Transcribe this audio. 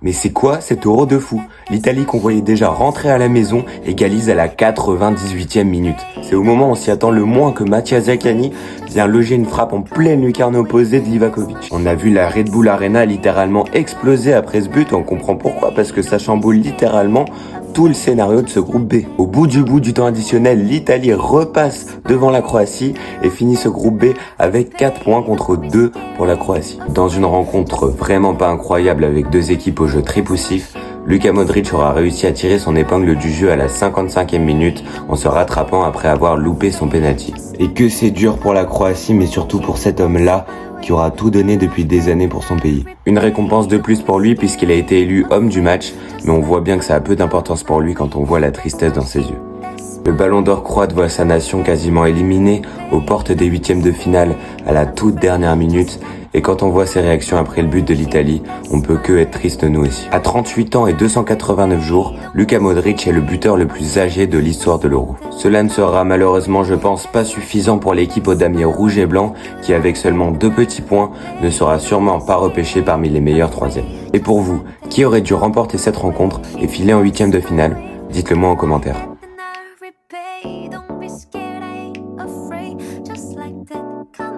Mais c'est quoi cet euro de fou? L'Italie qu'on voyait déjà rentrer à la maison égalise à la 98e minute. C'est au moment où on s'y attend le moins que Mattia Zaccagni vient loger une frappe en pleine lucarne opposée de Livakovic. On a vu la Red Bull Arena littéralement exploser après ce but, on comprend pourquoi, parce que ça chamboule littéralement tout le scénario de ce groupe B. Au bout du temps additionnel, l'Italie repasse devant la Croatie et finit ce groupe B avec 4 points contre 2 pour la Croatie. Dans une rencontre vraiment pas incroyable avec deux équipes au jeu très poussif, Luka Modric aura réussi à tirer son épingle du jeu à la 55e minute en se rattrapant après avoir loupé son penalty. Et que c'est dur pour la Croatie, mais surtout pour cet homme-là qui aura tout donné depuis des années pour son pays. Une récompense de plus pour lui puisqu'il a été élu homme du match, mais on voit bien que ça a peu d'importance pour lui quand on voit la tristesse dans ses yeux. Le Ballon d'Or croate voit sa nation quasiment éliminée aux portes des huitièmes de finale à la toute dernière minute, et quand on voit ses réactions après le but de l'Italie, on peut que être triste nous aussi. À 38 ans et 289 jours, Luka Modric est le buteur le plus âgé de l'histoire de l'Euro. Cela ne sera malheureusement, je pense, pas suffisant pour l'équipe aux damiers rouge et blanc qui, avec seulement 2 petits points, ne sera sûrement pas repêché parmi les meilleurs troisièmes. Et pour vous, qui aurait dû remporter cette rencontre et filer en huitièmes de finale? Dites-le moi en commentaire. Don't be scared, I ain't afraid. Just like that. Come